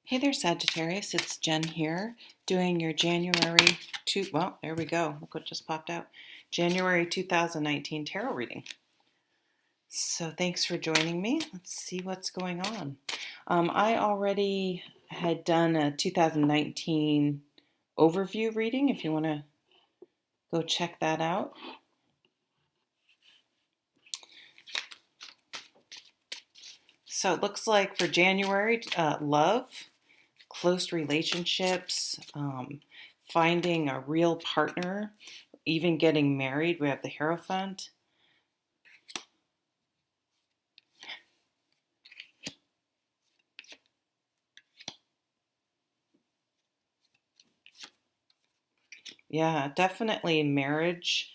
Hey there, Sagittarius. It's Jen here doing your January well, there we go. Look what just popped out. January 2019 tarot reading. So thanks for joining me. Let's see what's going on. I already had done a 2019 overview reading if you want to go check that out. So it looks like for January, love, close relationships, finding a real partner, even getting married. We have the Hierophant. Yeah, definitely marriage.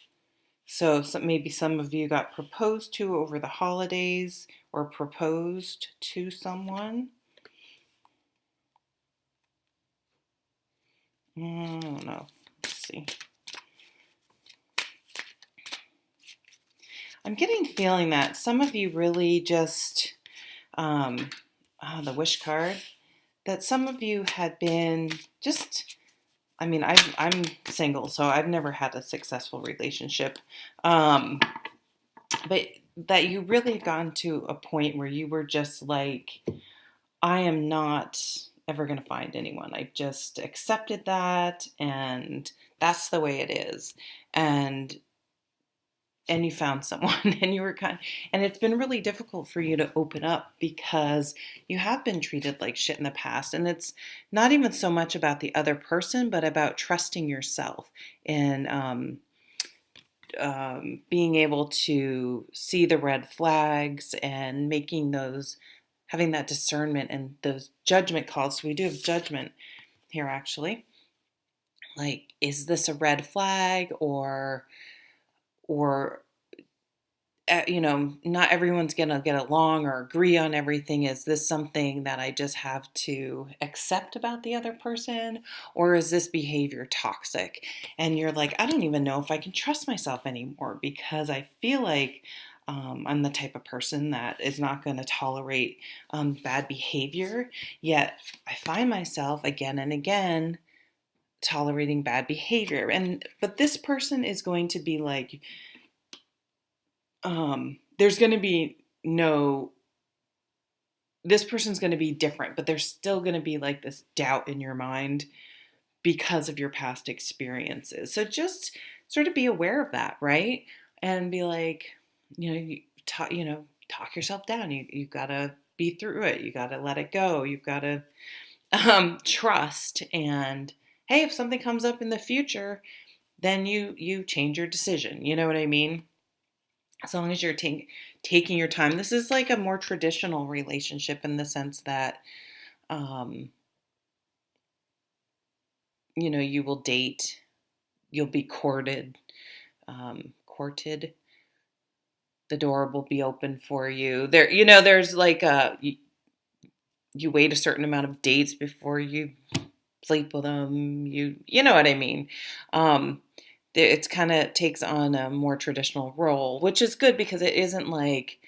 So maybe some of you got proposed to over the holidays or proposed to someone. I don't know. Let's see. I'm getting the feeling that some of you really just, the wish card, that some of you had been just, I'm single, so I've never had a successful relationship. But that you really gotten to a point where you were just like, I am not ever going to find anyone. I just accepted that, and that's the way it is. And you found someone, and you were and it's been really difficult for you to open up because you have been treated like shit in the past. And it's not even so much about the other person, but about trusting yourself and being able to see the red flags and having that discernment and those judgment calls. So we do have judgment here, actually. Like, is this a red flag, or not everyone's gonna get along or agree on everything. Is this something that I just have to accept about the other person, or is this behavior toxic? And you're like, I don't even know if I can trust myself anymore because I feel like I'm the type of person that is not going to tolerate bad behavior. Yet I find myself again and again tolerating bad behavior. But this person is going to be like, there's going to be this person's going to be different, but there's still going to be like this doubt in your mind because of your past experiences. So just sort of be aware of that, right? And be like, talk yourself down. You got to be through it. You got to let it go. You've got to trust. And hey, if something comes up in the future, then you change your decision. You know what I mean? As long as you're taking your time. This is like a more traditional relationship in the sense that, you will date, you'll be courted, the door will be open for you. There's like you wait a certain amount of dates before you sleep with them. You know what I mean? It's kind of takes on a more traditional role, which is good because it isn't like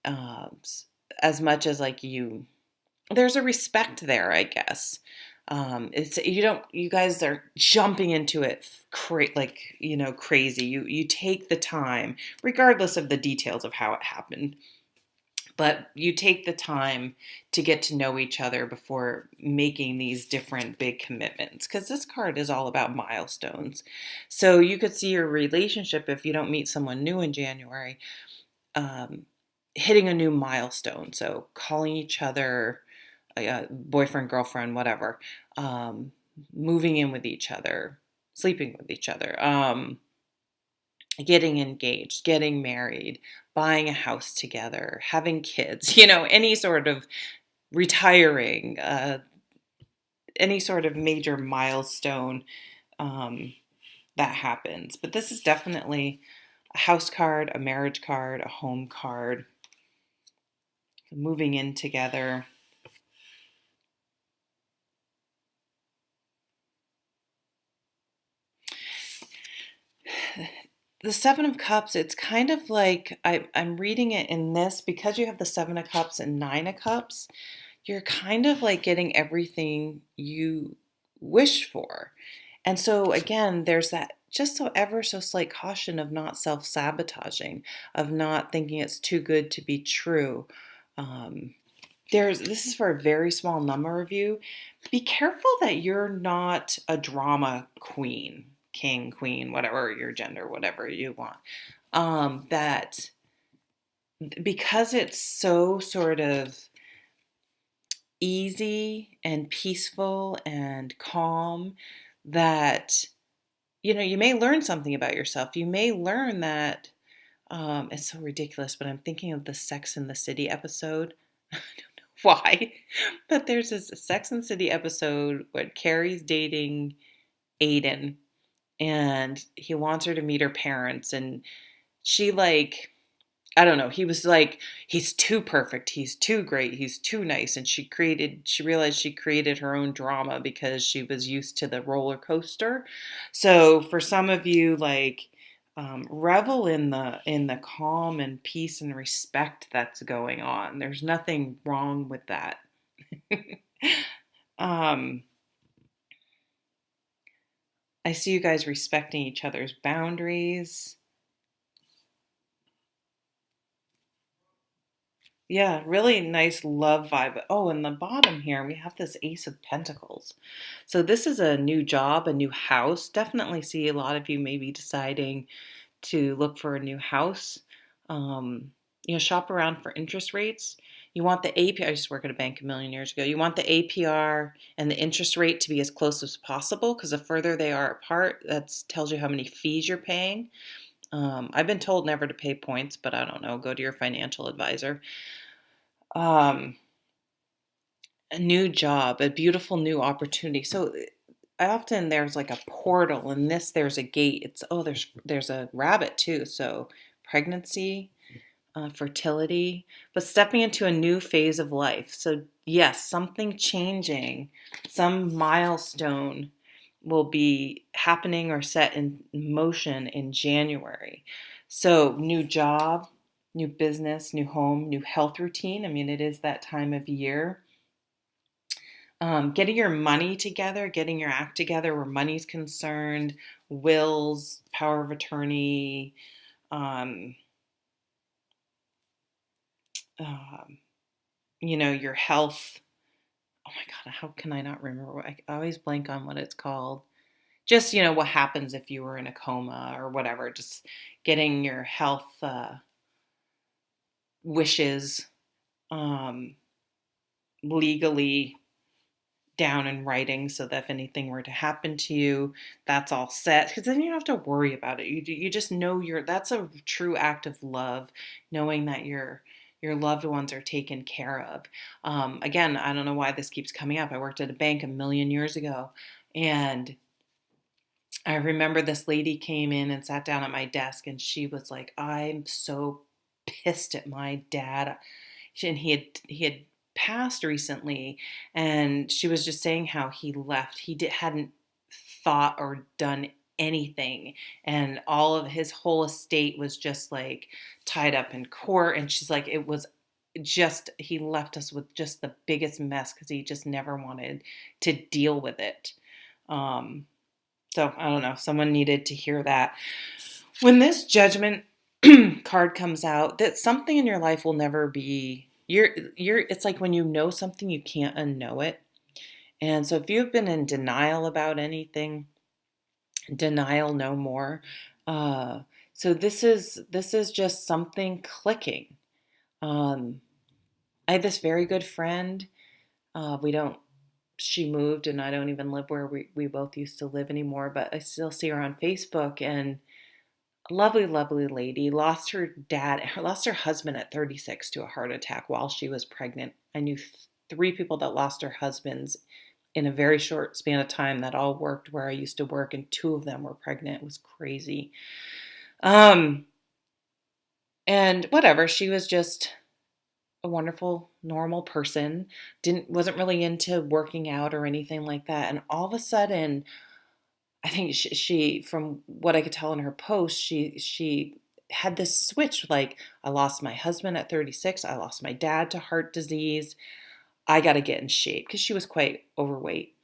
as much as like there's a respect there, I guess. You guys are jumping into it crazy. You take the time, regardless of the details of how it happened, but you take the time to get to know each other before making these different big commitments, because this card is all about milestones. So you could see your relationship, if you don't meet someone new in January, hitting a new milestone. So calling each other boyfriend, girlfriend, whatever, moving in with each other, sleeping with each other, getting engaged, getting married, buying a house together, having kids, any sort of retiring, any sort of major milestone that happens. But this is definitely a house card, a marriage card, a home card, moving in together. The Seven of Cups, it's kind of like, I'm reading it in this, because you have the Seven of Cups and Nine of Cups, you're kind of like getting everything you wish for. And so again, there's that just so ever so slight caution of not self-sabotaging, of not thinking it's too good to be true. Um, this is for a very small number of you. Be careful that you're not a drama queen, king, queen, whatever your gender, whatever you want. That because it's so sort of easy and peaceful and calm, that you may learn something about yourself. You may learn that it's so ridiculous, but I'm thinking of the Sex and the City episode. I don't know why, but there's this Sex and the City episode where Carrie's dating Aiden, and he wants her to meet her parents, and she like, I don't know. He was like, he's too perfect. He's too great. He's too nice. And she realized she created her own drama because she was used to the roller coaster. So for some of you, like, revel in the calm and peace and respect that's going on. There's nothing wrong with that. um, I see you guys respecting each other's boundaries. Yeah, really nice love vibe. Oh, in the bottom here, we have this Ace of Pentacles. So this is a new job, a new house. Definitely see a lot of you maybe deciding to look for a new house. Shop around for interest rates. You want the APR. I used to work at a bank a million years ago. You want the APR and the interest rate to be as close as possible, because the further they are apart, that tells you how many fees you're paying. I've been told never to pay points, but I don't know. Go to your financial advisor. Um, a new job, a beautiful new opportunity. So often there's like a portal, and this there's a gate. There's a rabbit too. So pregnancy, fertility, but stepping into a new phase of life. So yes, something changing, some milestone will be happening or set in motion in January. So new job, new business, new home, new health routine. I mean, it is that time of year. Getting your money together, getting your act together where money's concerned, wills, power of attorney, um, um, your health. Oh my God, how can I not remember? I always blank on what it's called. Just, what happens if you were in a coma or whatever. Just getting your health wishes um, legally down in writing, so that if anything were to happen to you, that's all set, because then you don't have to worry about it. You just know that's a true act of love, knowing that your loved ones are taken care of. Again, I don't know why this keeps coming up. I worked at a bank a million years ago, and I remember this lady came in and sat down at my desk, and she was like, "I'm so pissed at my dad." And he had passed recently, and she was just saying how he left. Hadn't thought or done anything, and all of his whole estate was just like tied up in court. And she's like, it was just, he left us with just the biggest mess because he just never wanted to deal with it. So I don't know, someone needed to hear that. When this judgment card comes out, that something in your life will never be, it's like when you know something, you can't unknow it. And so if you've been in denial about anything, denial no more. So this is just something clicking. I had this very good friend. She moved, and I don't even live where we both used to live anymore, but I still see her on Facebook. And lovely, lovely lady, lost her husband at 36 to a heart attack while she was pregnant. I knew three people that lost their husbands in a very short span of time that all worked where I used to work, and two of them were pregnant. It was crazy. And whatever, she was just a wonderful, normal person. Wasn't really into working out or anything like that. And all of a sudden, I think she, from what I could tell in her post, she had this switch. Like, I lost my husband at 36. I lost my dad to heart disease. I got to get in shape because she was quite overweight.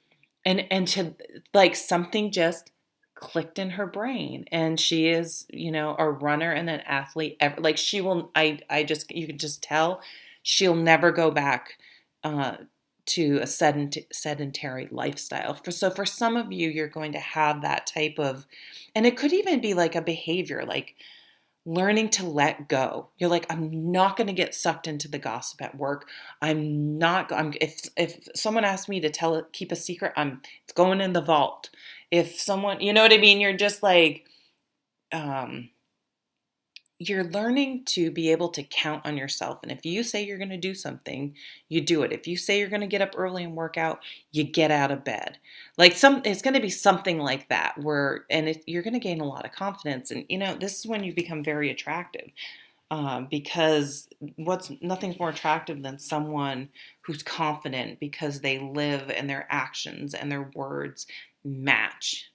And to like something just clicked in her brain, and she is, a runner and an athlete ever. Like she will, I just, you can just tell she'll never go back uh, to a sedentary lifestyle. So for some of you, you're going to have that type of, and it could even be like a behavior, like learning to let go. You're like, I'm not going to get sucked into the gossip at work. I'm not. If someone asks me to keep a secret, it's going in the vault. If someone, you know what I mean, you're just like, um, you're learning to be able to count on yourself. And if you say you're going to do something, you do it. If you say you're going to get up early and work out, you get out of bed. Like it's going to be something like that you're going to gain a lot of confidence. And, this is when you become very attractive. Because nothing's more attractive than someone who's confident because they live and their actions and their words match.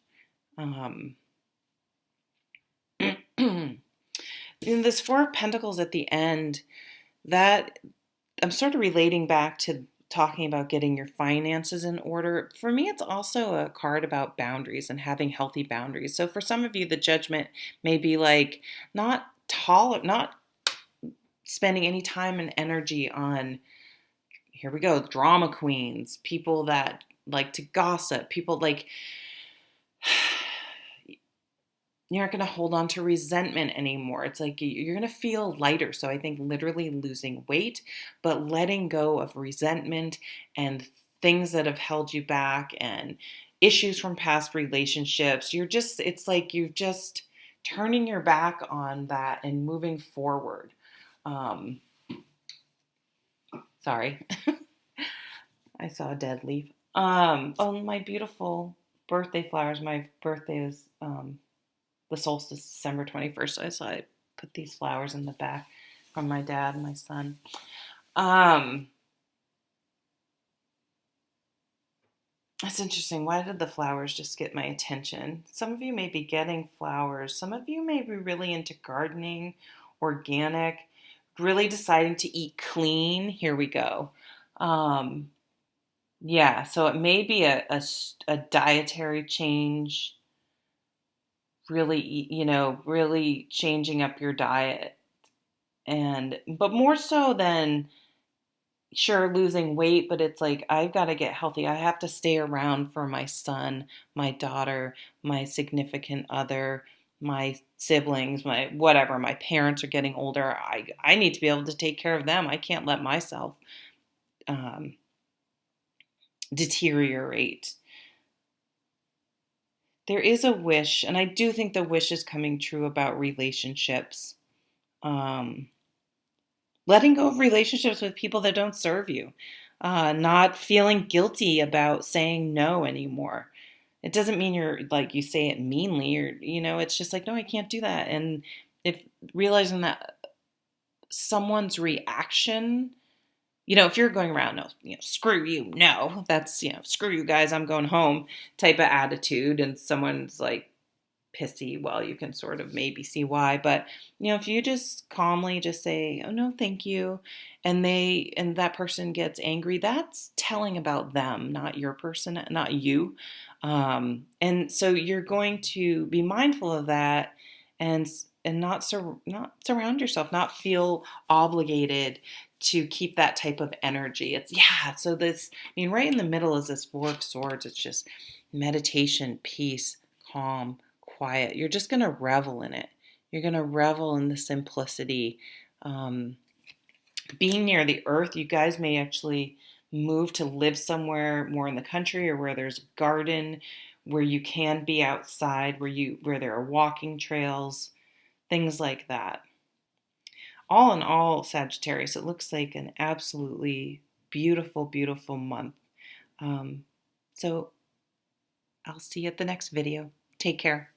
In this Four of Pentacles at the end, that I'm sort of relating back to talking about getting your finances in order. For me, it's also a card about boundaries and having healthy boundaries. So for some of you, the judgment may be like not spending any time and energy on, here we go, drama queens, people that like to gossip, people like, you aren't going to hold on to resentment anymore. It's like you're going to feel lighter. So I think literally losing weight, but letting go of resentment and things that have held you back and issues from past relationships. It's like you're just turning your back on that and moving forward. Sorry. I saw a dead leaf. Oh, my beautiful birthday flowers. My birthday is the solstice, December 21st. So I put these flowers in the back from my dad and my son. That's interesting. Why did the flowers just get my attention? Some of you may be getting flowers. Some of you may be really into gardening, organic, really deciding to eat clean. Here we go. Yeah, so it may be a dietary change, really, really changing up your diet. But more so than, sure, losing weight, but it's like, I've got to get healthy. I have to stay around for my son, my daughter, my significant other, my siblings, my whatever. My parents are getting older. I need to be able to take care of them. I can't let myself deteriorate. There is a wish, and I do think the wish is coming true about relationships. Letting go of relationships with people that don't serve you. Not feeling guilty about saying no anymore. It doesn't mean you're like you say it meanly, or it's just like, no, I can't do that. And if realizing that someone's reaction, if you're going around, no, screw you, no, that's, screw you guys, I'm going home type of attitude, and someone's like pissy, well, you can sort of maybe see why. But, if you just calmly just say, oh, no, thank you, and that person gets angry, that's telling about them, not your person, not you. And so you're going to be mindful of that, and not surround yourself, not feel obligated to keep that type of energy. So right in the middle is this Four of Swords. It's just meditation, peace, calm, quiet. You're just going to revel in it. You're going to revel in the simplicity. Being near the earth, you guys may actually move to live somewhere more in the country, or where there's a garden, where you can be outside, where there are walking trails, things like that. All in all, Sagittarius, it looks like an absolutely beautiful, beautiful month. So I'll see you at the next video. Take care.